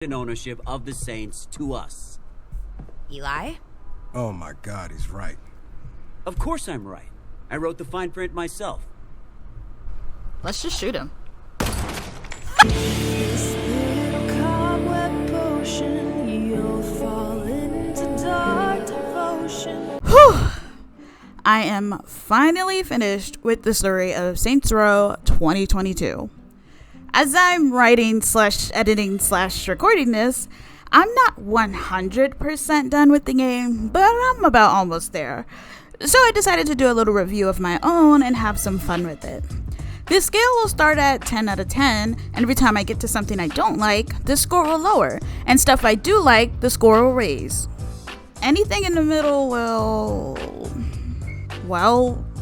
and ownership of the Saints to us. Eli? Oh my God, he's right. Of course I'm right. I wrote the fine print myself. Let's just shoot him. This little cobweb potion, you'll fall into dark devotion. Whew! I am finally finished with the story of Saints Row 2022. As I'm writing / editing / recording this, I'm not 100% done with the game, but I'm about almost there. So I decided to do a little review of my own and have some fun with it. The scale will start at 10 out of 10, and every time I get to something I don't like, the score will lower, and stuff I do like, the score will raise. Anything in the middle will,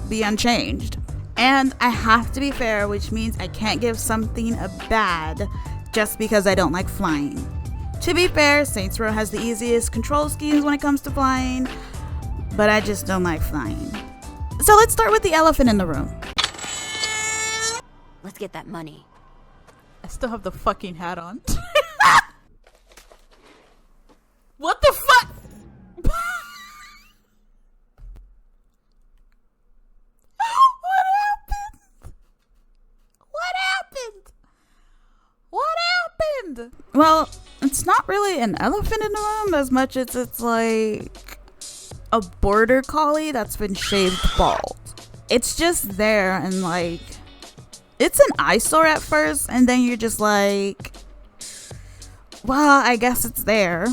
be unchanged. And I have to be fair, which means I can't give something a bad just because I don't like flying. To be fair, Saints Row has the easiest control schemes when it comes to flying, but I just don't like flying. So let's start with the elephant in the room. Let's get that money. I still have the fucking hat on. What the fuck? What happened? Well, it's not really an elephant in the room as much as it's like a border collie that's been shaved bald. It's just there and like it's an eyesore at first, and then you're just like, well, I guess it's there.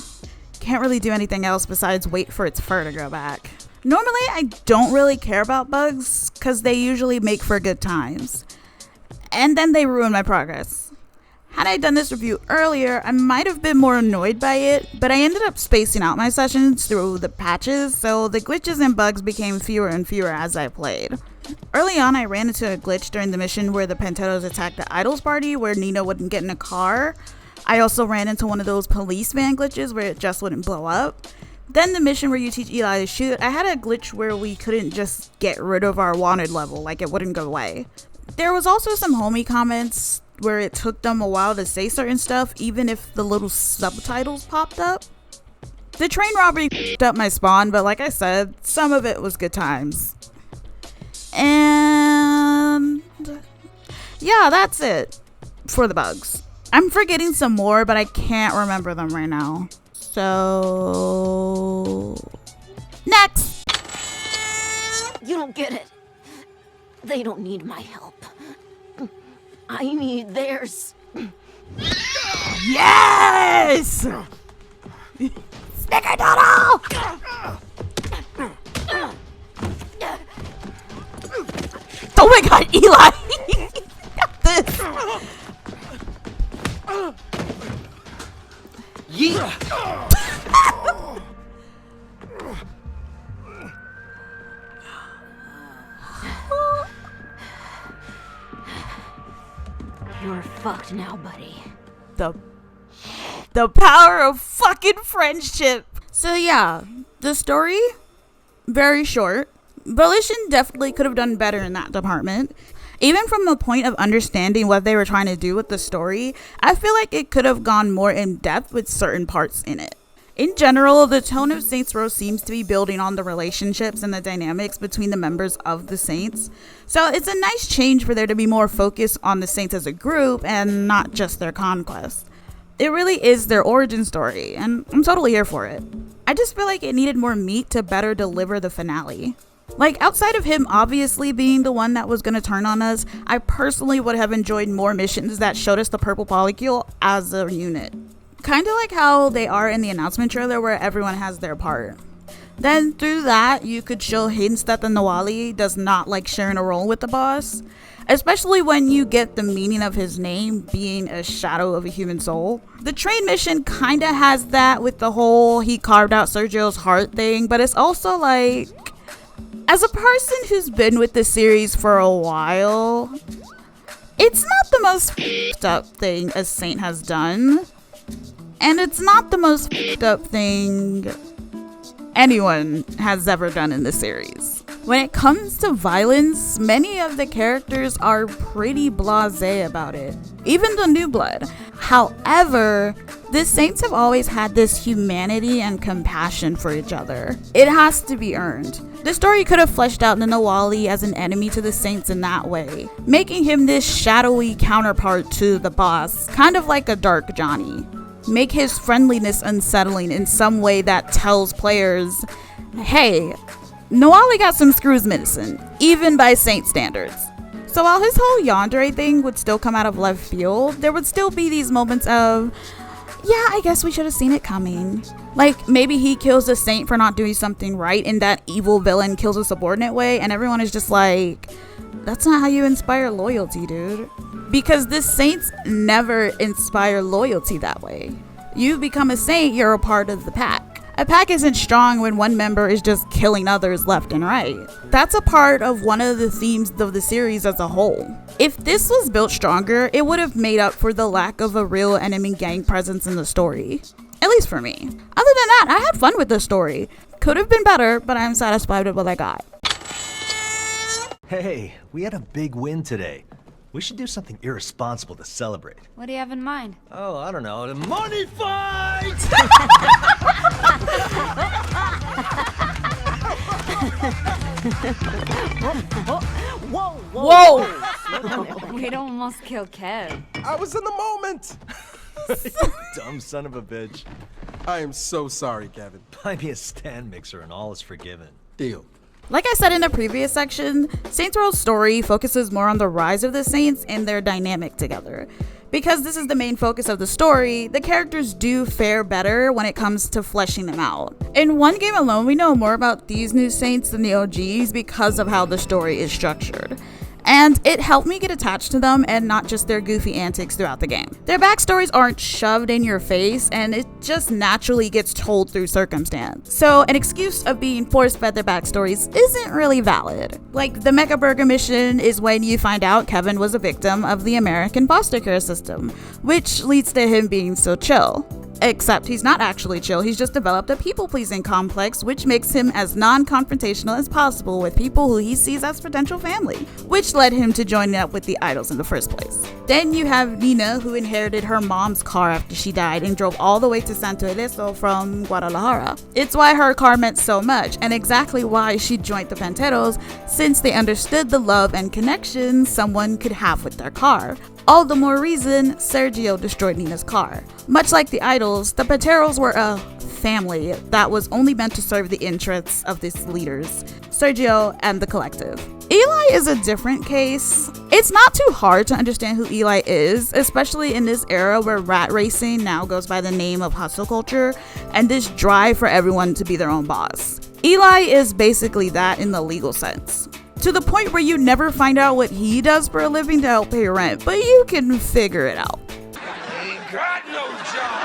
Can't really do anything else besides wait for its fur to grow back. Normally, I don't really care about bugs because they usually make for good times. And then they ruin my progress. Had I done this review earlier, I might have been more annoyed by it, but I ended up spacing out my sessions through the patches, so the glitches and bugs became fewer and fewer as I played. Early on, I ran into a glitch during the mission where the Pentettos attacked the Idols party where Nina wouldn't get in a car. I also ran into one of those police van glitches where it just wouldn't blow up. Then the mission where you teach Eli to shoot, I had a glitch where we couldn't just get rid of our wanted level, like it wouldn't go away. There was also some homie comments where it took them a while to say certain stuff, even if the little subtitles popped up. The train robbery f***ed up my spawn, but like I said, some of it was good times. And yeah, that's it for the bugs. I'm forgetting some more, but I can't remember them right now. So next. You don't get it. They don't need my help. I need theirs. Yes! Snickerdoodle! Oh my god, Eli! Got this! Yeah! You're fucked now, buddy. The power of fucking friendship. So yeah, the story, very short. Volition definitely could have done better in that department. Even from the point of understanding what they were trying to do with the story, I feel like it could have gone more in depth with certain parts in it. In general, the tone of Saints Row seems to be building on the relationships and the dynamics between the members of the Saints. So it's a nice change for there to be more focus on the Saints as a group and not just their conquest. It really is their origin story, and I'm totally here for it. I just feel like it needed more meat to better deliver the finale. Like, outside of him obviously being the one that was going to turn on us, I personally would have enjoyed more missions that showed us the purple polycule as a unit. Kind of like how they are in the announcement trailer where everyone has their part. Then through that, you could show hints that the Nahualli does not like sharing a role with the boss. Especially when you get the meaning of his name being a shadow of a human soul. The train mission kind of has that with the whole he carved out Sergio's heart thing, but it's also like, as a person who's been with the series for a while, it's not the most f***ed up thing a Saint has done. And it's not the most f***ed up thing anyone has ever done in the series. When it comes to violence, many of the characters are pretty blasé about it. Even the new blood. However, The Saints have always had this humanity and compassion for each other. It has to be earned. The story could have fleshed out Nahualli as an enemy to the Saints in that way, making him this shadowy counterpart to the boss, kind of like a Dark Johnny. Make his friendliness unsettling in some way that tells players, hey, Nahualli got some screws missing, even by Saint standards. So while his whole yandere thing would still come out of left field, there would still be these moments of, yeah, I guess we should have seen it coming. Like, maybe he kills the Saint for not doing something right and that evil villain kills a subordinate way, and everyone is just like, that's not how you inspire loyalty, dude. Because the Saints never inspire loyalty that way. You become a Saint, you're a part of the pack. A pack isn't strong when one member is just killing others left and right. That's a part of one of the themes of the series as a whole. If this was built stronger, it would have made up for the lack of a real enemy gang presence in the story. At least for me. Other than that, I had fun with the story. Could have been better, but I'm satisfied with what I got. Hey, we had a big win today. We should do something irresponsible to celebrate. What do you have in mind? Oh, I don't know. The money fight! Whoa! We'd almost kill Kev. I was in the moment. Dumb son of a bitch. I am so sorry, Kevin. Buy me a stand mixer and all is forgiven. Deal. Like I said in the previous section, Saints Row's story focuses more on the rise of the Saints and their dynamic together. Because this is the main focus of the story, the characters do fare better when it comes to fleshing them out. In one game alone, we know more about these new Saints than the OGs because of how the story is structured. And it helped me get attached to them and not just their goofy antics throughout the game. Their backstories aren't shoved in your face, and it just naturally gets told through circumstance. So an excuse of being force-fed their backstories isn't really valid. Like, the Mega Burger mission is when you find out Kevin was a victim of the American foster care system, which leads to him being so chill. Except he's not actually chill, he's just developed a people-pleasing complex, which makes him as non-confrontational as possible with people who he sees as potential family, which led him to joining up with the idols in the first place. Then you have Nina, who inherited her mom's car after she died and drove all the way to Santo Ileso from Guadalajara. It's why her car meant so much, and exactly why she joined the Panteros, since they understood the love and connection someone could have with their car. All the more reason Sergio destroyed Nina's car. Much like the idols, the Panteros were a family that was only meant to serve the interests of these leaders, Sergio and the collective. Eli is a different case. It's not too hard to understand who Eli is, especially in this era where rat racing now goes by the name of hustle culture and this drive for everyone to be their own boss. Eli is basically that in the legal sense. To the point where you never find out what he does for a living to help pay rent, but you can figure it out. Ain't got no job.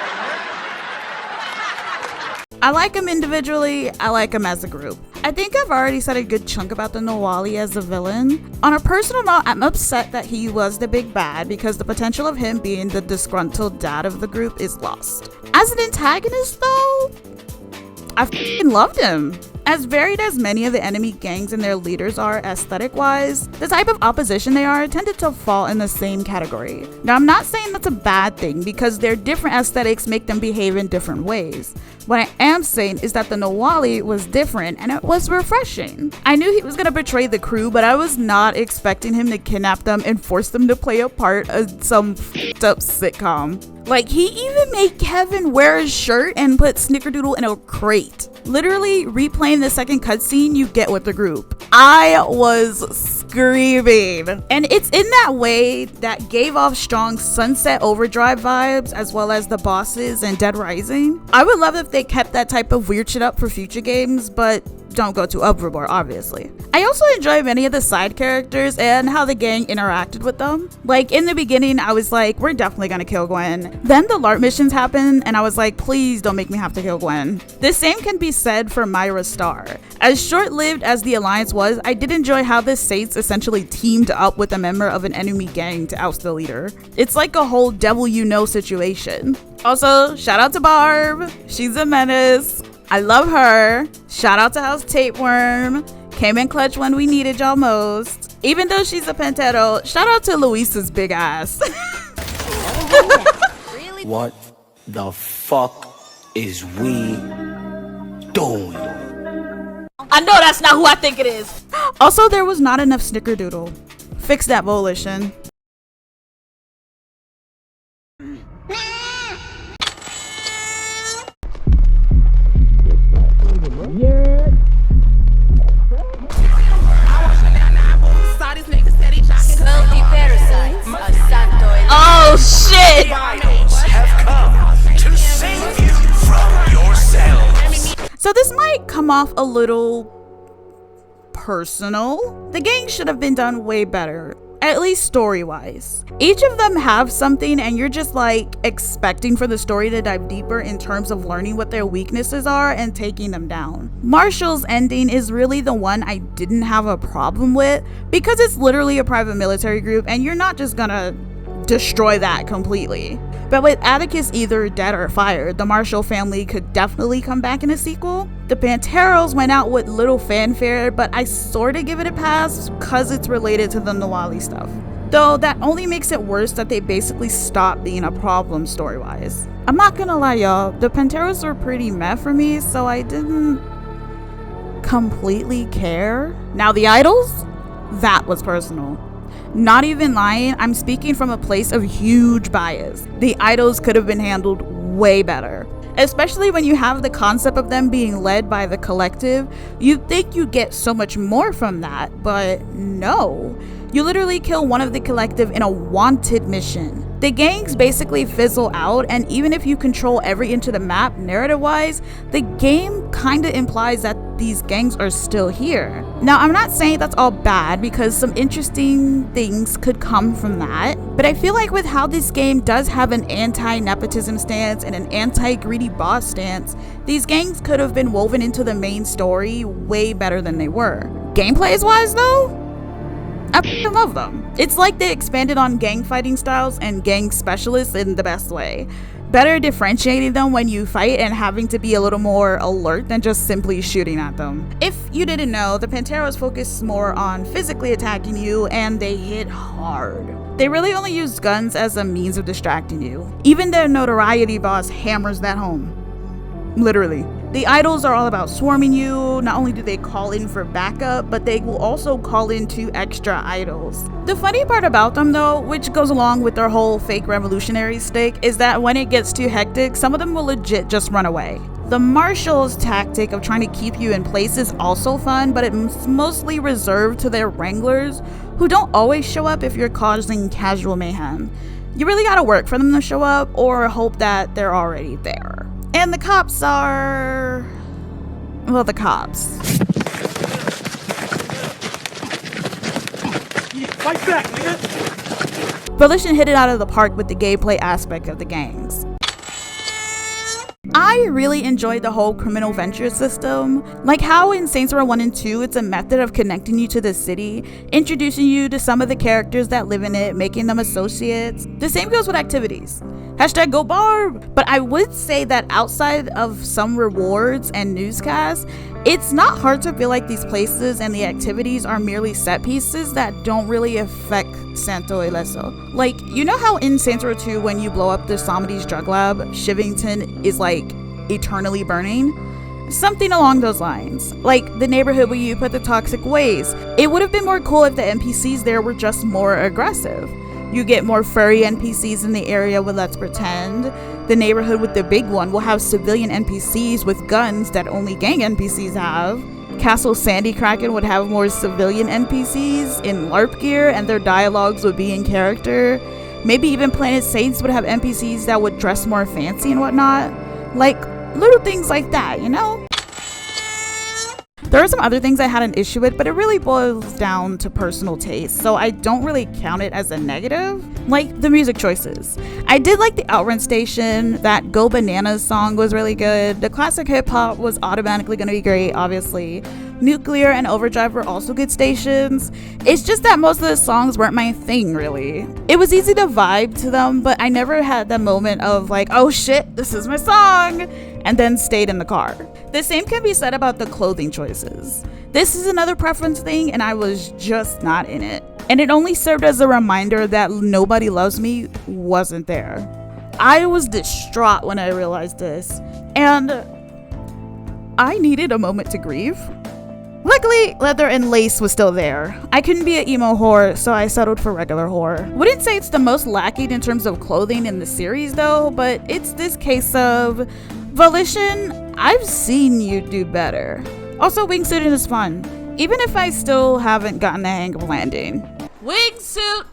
I like him individually, I like him as a group. I think I've already said a good chunk about the Nahualli as a villain. On a personal note, I'm upset that he was the big bad because the potential of him being the disgruntled dad of the group is lost. As an antagonist though, I f***ing loved him. As varied as many of the enemy gangs and their leaders are aesthetic-wise, the type of opposition they are tended to fall in the same category. Now, I'm not saying that's a bad thing because their different aesthetics make them behave in different ways. What I am saying is that the Nahualli was different and it was refreshing. I knew he was going to betray the crew, but I was not expecting him to kidnap them and force them to play a part of some f***ed-up sitcom. Like, he even made Kevin wear his shirt and put Snickerdoodle in a crate. Literally replaying the second cutscene you get with the group. I was screaming. And it's in that way that gave off strong Sunset Overdrive vibes as well as the bosses and Dead Rising. I would love if they kept that type of weird shit up for future games, but don't go too overboard, obviously. I also enjoy many of the side characters and how the gang interacted with them. Like, in the beginning, I was like, we're definitely gonna kill Gwen. Then the LARP missions happened, and I was like, please don't make me have to kill Gwen. The same can be said for Myra Star. As short-lived as the alliance was, I did enjoy how the Saints essentially teamed up with a member of an enemy gang to oust the leader. It's like a whole devil you know situation. Also, shout out to Barb. She's a menace. I love her. Shout out to House Tapeworm. Came in clutch when we needed y'all most. Even though she's a Pantero, shout out to Luisa's big ass. What the fuck is we doing? I know that's not who I think it is. Also, there was not enough snickerdoodle. Fix that, Volition. Oh shit! Have come to save you from yourselves. So this might come off a little personal. The gang should have been done way better, at least story-wise. Each of them have something and you're just like expecting for the story to dive deeper in terms of learning what their weaknesses are and taking them down. Marshall's ending is really the one I didn't have a problem with because it's literally a private military group and you're not just gonna destroy that completely. But with Atticus either dead or fired, the Marshall family could definitely come back in a sequel. The Panteros went out with little fanfare, but I sorta give it a pass because it's related to the Nahualli stuff. Though that only makes it worse that they basically stopped being a problem story-wise. I'm not gonna lie y'all, the Panteros were pretty meh for me, so I didn't completely care. Now the idols? That was personal. Not even lying, I'm speaking from a place of huge bias. The idols could have been handled way better. Especially when you have the concept of them being led by the collective, you'd think you'd get so much more from that, but no. You literally kill one of the collective in a wanted mission. The gangs basically fizzle out, and even if you control every inch of the map narrative-wise, the game kinda implies that these gangs are still here. Now, I'm not saying that's all bad because some interesting things could come from that, but I feel like with how this game does have an anti-nepotism stance and an anti-greedy boss stance, these gangs could have been woven into the main story way better than they were. Gameplays-wise though, I love them. It's like they expanded on gang fighting styles and gang specialists in the best way. Better differentiating them when you fight and having to be a little more alert than just simply shooting at them. If you didn't know, the Panteros focus more on physically attacking you and they hit hard. They really only use guns as a means of distracting you. Even their notoriety boss hammers that home. Literally. The idols are all about swarming you. Not only do they call in for backup, but they will also call in 2 extra idols. The funny part about them though, which goes along with their whole fake revolutionary stick, is that when it gets too hectic, some of them will legit just run away. The Marshall's tactic of trying to keep you in place is also fun, but it's mostly reserved to their wranglers, who don't always show up if you're causing casual mayhem. You really gotta work for them to show up or hope that they're already there. And the cops are... well, the cops. Fight back, nigga! Volition hit it out of the park with the gameplay aspect of the gangs. I really enjoyed the whole criminal venture system. Like how in Saints Row 1 and 2, it's a method of connecting you to the city, introducing you to some of the characters that live in it, making them associates. The same goes with activities. Hashtag go Barb! But I would say that outside of some rewards and newscasts, it's not hard to feel like these places and the activities are merely set pieces that don't really affect Santo Ileso. Like, you know how in Saints Row 2 when you blow up the Somebody's drug lab, Shivington is like eternally burning? Something along those lines. Like the neighborhood where you put the toxic waste. It would have been more cool if the NPCs there were just more aggressive. You get more furry NPCs in the area with Let's Pretend. The neighborhood with the big one will have civilian NPCs with guns that only gang NPCs have. Castle Sandy Kraken would have more civilian NPCs in LARP gear and their dialogues would be in character. Maybe even Planet Saints would have NPCs that would dress more fancy and whatnot. Like, little things like that, you know? There are some other things I had an issue with, but it really boils down to personal taste, so I don't really count it as a negative. Like the music choices. I did like the Outrun Station. That Go Bananas song was really good. The classic hip hop was automatically going to be great, obviously. Nuclear and Overdrive were also good stations. It's just that most of the songs weren't my thing, really. It was easy to vibe to them, but I never had that moment of like, oh shit, this is my song, and then stayed in the car. The same can be said about the clothing choices. This is another preference thing, and I was just not in it. And it only served as a reminder that Nobody Loves Me wasn't there. I was distraught when I realized this, and I needed a moment to grieve. Luckily, Leather and Lace was still there. I couldn't be an emo whore, so I settled for regular whore. Wouldn't say it's the most lacking in terms of clothing in the series though, but it's this case of, Volition, I've seen you do better. Also, wingsuiting is fun, even if I still haven't gotten the hang of landing. Wingsuit!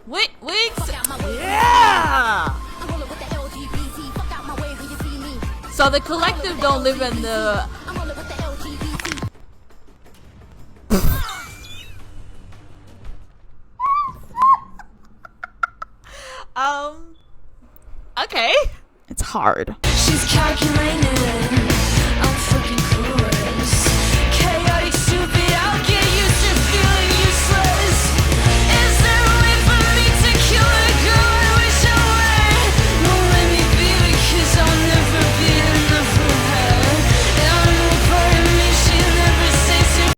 Wingsuit! Yeah! So the collective don't live in the... Okay. It's hard. She's calculated. I'm freaking cool.